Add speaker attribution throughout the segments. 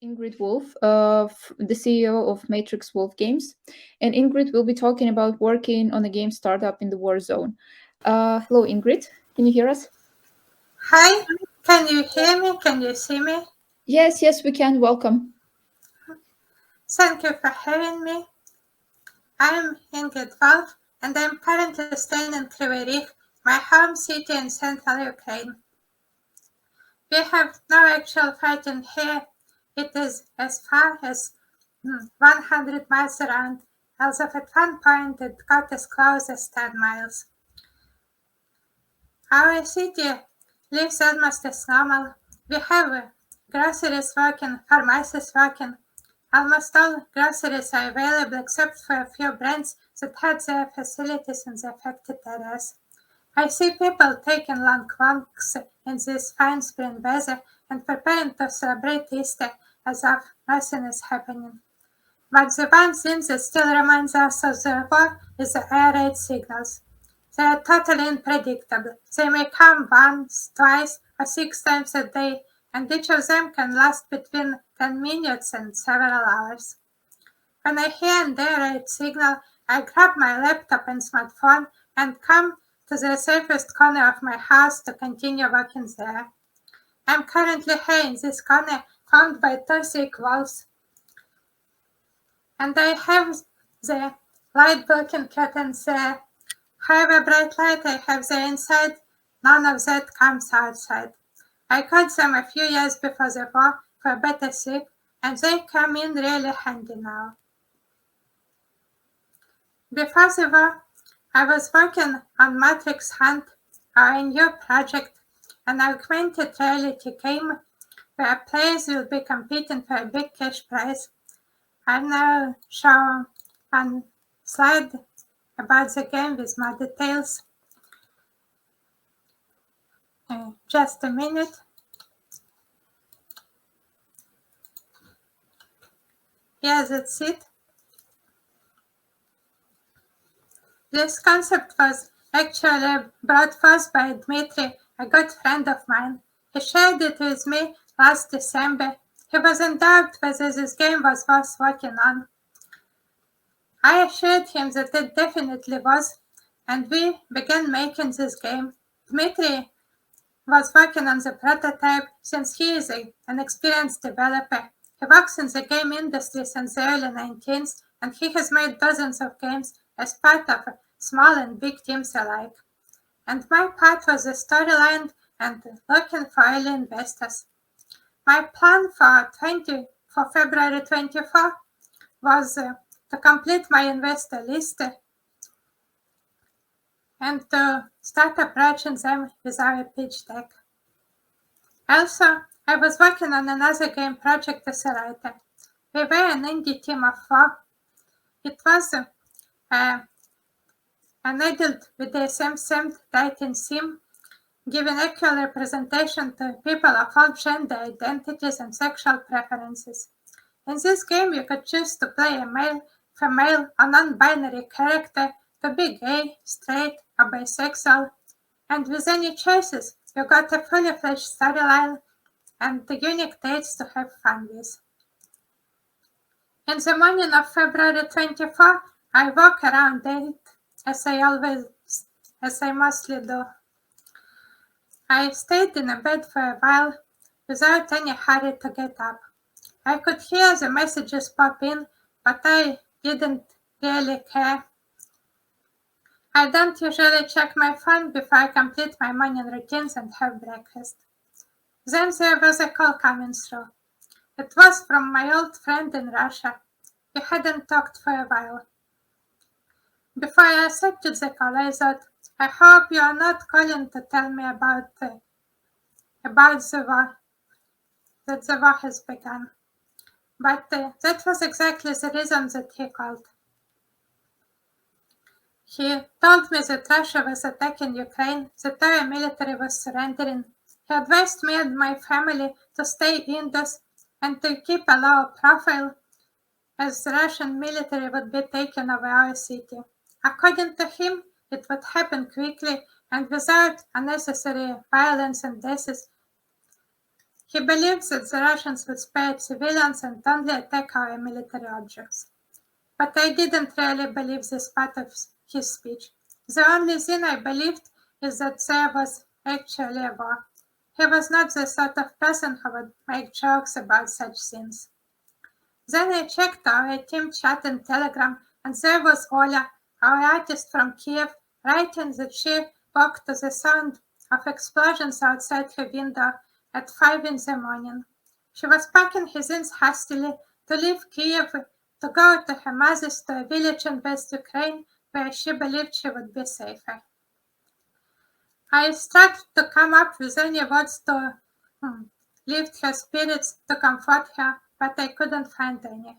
Speaker 1: Ingrid Wolf, the CEO of Matrix Wolf Games. And Ingrid will be talking about working on a game startup in the war zone. Hello, Ingrid. Can you hear us?
Speaker 2: Hi, can you hear me? Can you see me?
Speaker 1: Yes, we can. Welcome.
Speaker 2: Thank you for having me. I'm Ingrid Wolf and I'm currently staying in Kryvyi Rih, my home city in central Ukraine. We have no actual fighting here. It is as far as 100 miles around, although at one point it got as close as 10 miles. Our city lives almost as normal. We have groceries working, pharmacies working. Almost all groceries are available except for a few brands that had their facilities in the affected areas. I see people taking long walks in this fine spring weather and preparing to celebrate Easter as if nothing is happening. But the one thing that still reminds us of the war is the air raid signals. They are totally unpredictable. They may come once, twice, or 6 times a day, and each of them can last between 10 minutes and several hours. When I hear an air raid signal, I grab my laptop and smartphone and come to the safest corner of my house to continue working there. I'm currently here in this corner found by two thick walls, and I have the light blocking curtains there. However bright light I have there inside, none of that comes outside. I got them a few years before the war for better sleep, and they come in really handy now. Before the war, I was working on Matrix Hunt, our new project, an augmented reality game where players will be competing for a big cash prize. I now show a slide about the game with more details. Just a minute. Yeah, that's it. This concept was actually brought forth by Dmitry, a good friend of mine. He shared it with me last December. He was in doubt whether this game was worth working on. I assured him that it definitely was, and we began making this game. Dmitry was working on the prototype since he is an experienced developer. He works in the game industry since the early 19th, and he has made dozens of games as part of small and big teams alike. And my part was the storyline and looking for early investors. My plan for February 24 was to complete my investor list and to start approaching them with our pitch deck. Also, I was working on another game project as a writer. We were an indie team of four. It was an adult BDSM-themed dating sim, giving equal representation to people of all gender identities and sexual preferences. In this game, you could choose to play a male, female, or non-binary character, to be gay, straight, or bisexual, and with any choices, you got a fully fledged storyline and the unique dates to have fun with. In the morning of February 24, I walk around it as I mostly do. I stayed in a bed for a while without any hurry to get up. I could hear the messages pop in, but I didn't really care. I don't usually check my phone before I complete my morning routines and have breakfast. Then there was a call coming through. It was from my old friend in Russia. We hadn't talked for a while. Before I accepted the call, I thought, I hope you are not calling to tell me about the war, that the war has begun. But that was exactly the reason that he called. He told me that Russia was attacking Ukraine, that our military was surrendering. He advised me and my family to stay indoors and to keep a low profile, as the Russian military would be taking over our city. According to him, it would happen quickly and without unnecessary violence and deaths. He believes that the Russians would spare civilians and only attack our military objects. But I didn't really believe this part of his speech. The only thing I believed is that there was actually a war. He was not the sort of person who would make jokes about such things. Then I checked our team chat and Telegram, and there was Oля, our artist from Kiev, writing that she woke to the sound of explosions outside her window at 5 in the morning. She was packing her things hastily to leave Kiev to go to her mother's to a village in West Ukraine where she believed she would be safer. I struggled to come up with any words to lift her spirits, to comfort her, but I couldn't find any.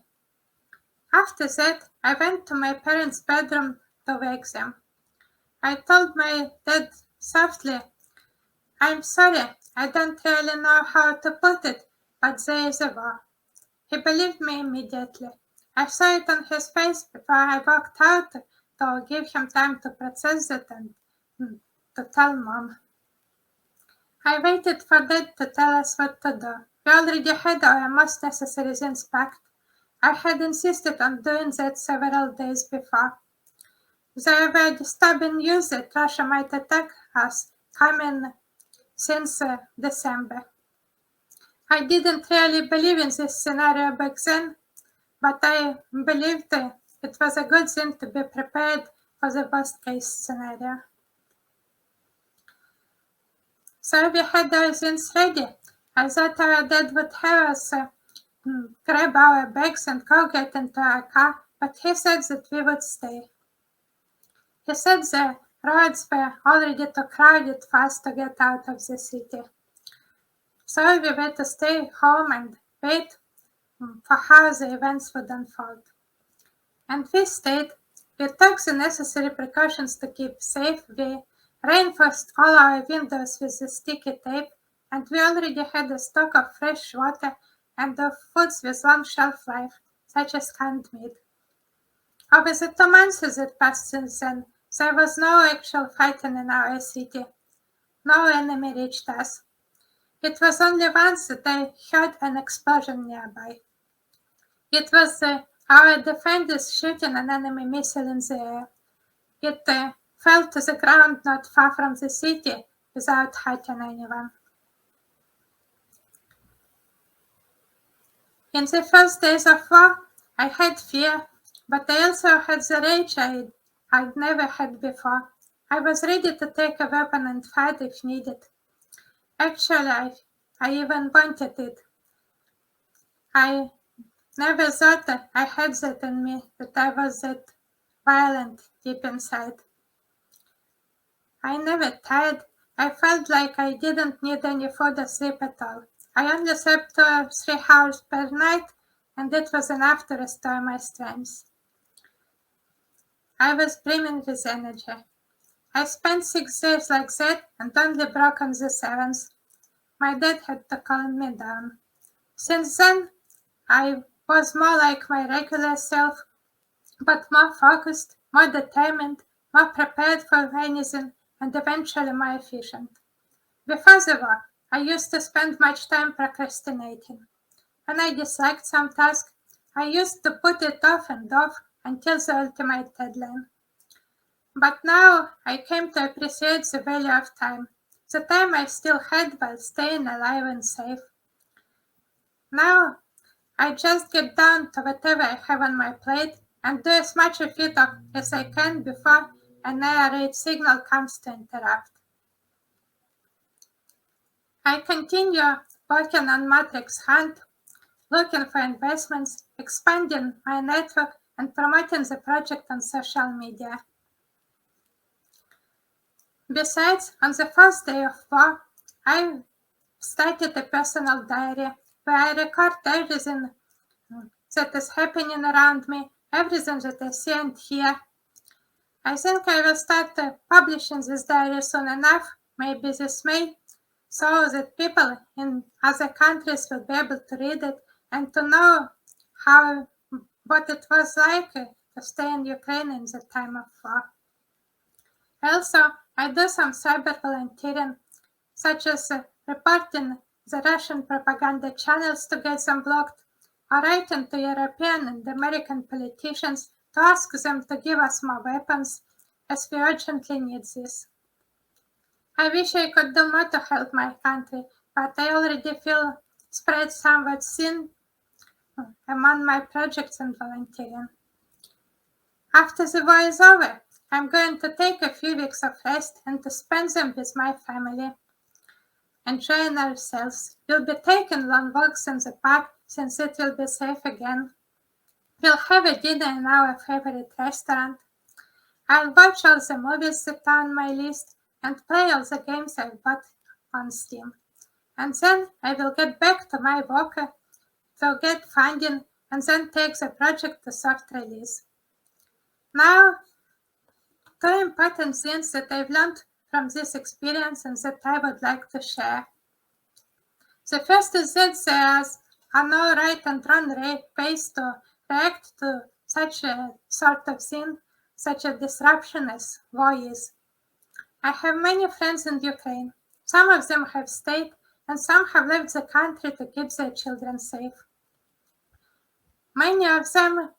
Speaker 2: After that, I went to my parents' bedroom to wake them. I told my dad softly, "I'm sorry, I don't really know how to put it, but there is a war." He believed me immediately. I saw it on his face before I walked out to give him time to process it and to tell Mom. I waited for Dad to tell us what to do. We already had our most necessary things packed. I had insisted on doing that several days before. There were disturbing news that Russia might attack us coming since December. I didn't really believe in this scenario back then, but I believed it was a good thing to be prepared for the worst case scenario. So we had our things ready. I thought our dad would have us grab our bags and go get into our car, but he said that we would stay. He said the roads were already too crowded for us to get out of the city. So we were to stay home and wait for how the events would unfold. And we stayed. We took the necessary precautions to keep safe. We reinforced all our windows with the sticky tape, and we already had a stock of fresh water and of foods with long shelf life, such as canned meat. Over the 2 months that passed since then, there was no actual fighting in our city. No enemy reached us. It was only once that I heard an explosion nearby. It was our defenders shooting an enemy missile in the air. It fell to the ground not far from the city without hurting anyone. In the first days of war, I had fear, but I also had the rage I'd never had before. I was ready to take a weapon and fight if needed. Actually, I even wanted it. I never thought that I had that in me, that I was that violent deep inside. I never tired. I felt like I didn't need any food or sleep at all. I only slept 2 or 3 hours per night, and it was enough to restore my strength. I was brimming with energy. I spent 6 days like that and only broke on the 7th. My dad had to calm me down. Since then, I was more like my regular self, but more focused, more determined, more prepared for anything, and eventually more efficient. Before the war, I used to spend much time procrastinating. When I disliked some task, I used to put it off and off until the ultimate deadline. But now I came to appreciate the value of time, the time I still had while staying alive and safe. Now I just get down to whatever I have on my plate and do as much of it as I can before an air signal comes to interrupt. I continue working on Matrix Hunt, looking for investments, expanding my network, and promoting the project on social media. Besides, on the first day of war, I started a personal diary where I record everything that is happening around me, everything that I see and hear. I think I will start publishing this diary soon enough, maybe this May, so that people in other countries will be able to read it and to know what it was like to stay in Ukraine in the time of war. Also, I do some cyber volunteering, such as reporting the Russian propaganda channels to get them blocked, or writing to European and American politicians to ask them to give us more weapons, as we urgently need this. I wish I could do more to help my country, but I already feel spread somewhat thin among my projects and volunteering. After the war is over, I'm going to take a few weeks of rest and to spend them with my family. Enjoying ourselves. We'll be taking long walks in the park since it will be safe again. We'll have a dinner in our favorite restaurant. I'll watch all the movies that are on my list and play all the games I've bought on Steam. And then I will get back to my work to get funding and then take the project to soft release. Now, two important things that I've learned from this experience and that I would like to share. The first is that there are no right and wrong ways to react to such a sort of thing, such a disruption as war is. I have many friends in Ukraine. Some of them have stayed, and some have left the country to keep their children safe. Many of them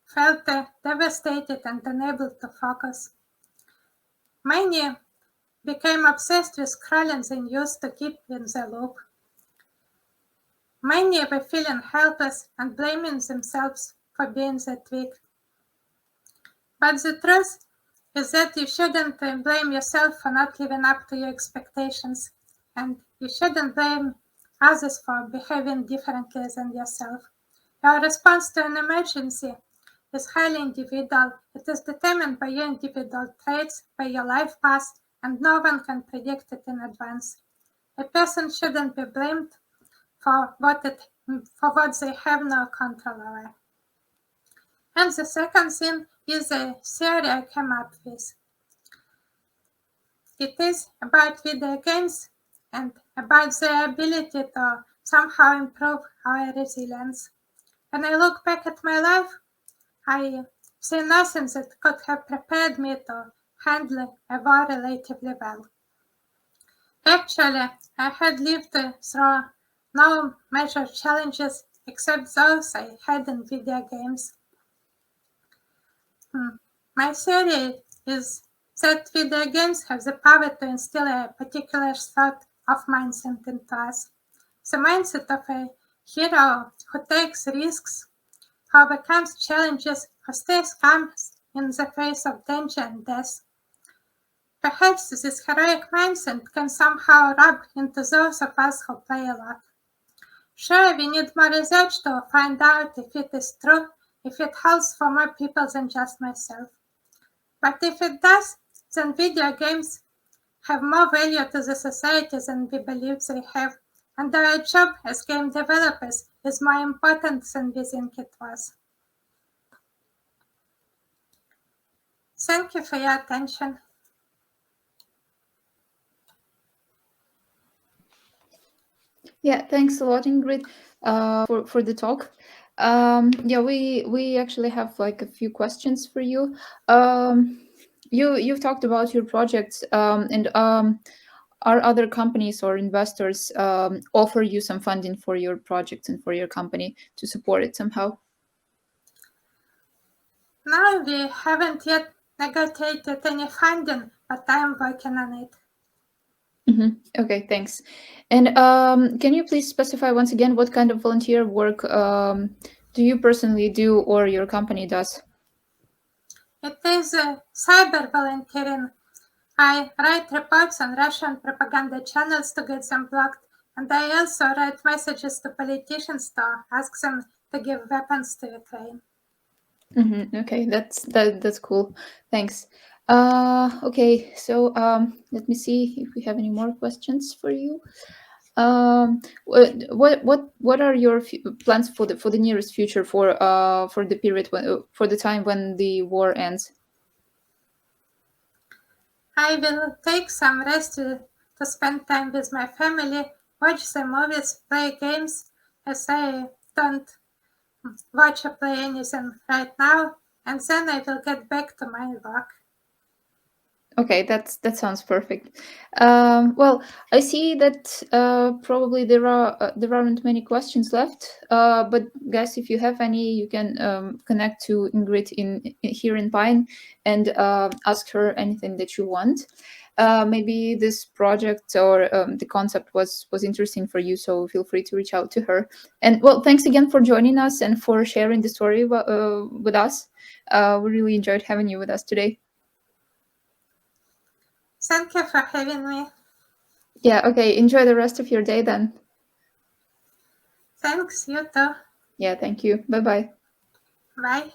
Speaker 2: felt devastated and unable to focus. Many became obsessed with scrolling the news to keep in the loop. Many were feeling helpless and blaming themselves for being that weak. But the truth is that you shouldn't blame yourself for not living up to your expectations, and you shouldn't blame others for behaving differently than yourself. Your response to an emergency is highly individual. It is determined by your individual traits, by your life path, and no one can predict it in advance. A person shouldn't be blamed for what they have no control over. And the second thing is a theory I came up with. It is about video games and about their ability to somehow improve our resilience. When I look back at my life, I see nothing that could have prepared me to handle a war relatively well. Actually, I had lived through no major challenges except those I had in video games. My theory is that video games have the power to instill a particular sort of mindset into us. The mindset of a hero who takes risks, who overcomes challenges, who stays calm in the face of danger and death. Perhaps this heroic mindset can somehow rub into those of us who play a lot. Sure, we need more research to find out if it is true, if it holds for more people than just myself. But if it does, then video games have more value to the society than we believe they have, and our job as game developers is more important than we think it was. Thank you for your attention.
Speaker 1: Yeah, thanks a lot, Ingrid, for the talk. Yeah, we actually have like a few questions for you. You've talked about your projects, and are other companies or investors offer you some funding for your projects and for your company to support it somehow?
Speaker 2: No, we haven't yet negotiated any funding, but I am working on it.
Speaker 1: Okay, thanks. And can you please specify once again what kind of volunteer work do you personally do or your company does?
Speaker 2: It is cyber volunteering. I write reports on Russian propaganda channels to get them blocked, and I also write messages to politicians to ask them to give weapons to Ukraine.
Speaker 1: Okay, that's cool. Thanks. Okay, so let me see if we have any more questions for you. What are your plans for the nearest future for the period for the time when the war ends?
Speaker 2: I will take some rest to spend time with my family, watch the movies, play games, as I don't watch or play anything right now, and then I will get back to my work.
Speaker 1: Okay, that sounds perfect. Well, I see that probably there aren't many questions left. But guys, if you have any, you can connect to Ingrid here in Pine and ask her anything that you want. Maybe this project or the concept was interesting for you, so feel free to reach out to her. And well, thanks again for joining us and for sharing the story with us. We really enjoyed having you with us today.
Speaker 2: Thank you for having me.
Speaker 1: Yeah, okay. Enjoy the rest of your day then.
Speaker 2: Thanks, you too.
Speaker 1: Yeah, thank you. Bye bye.
Speaker 2: Bye.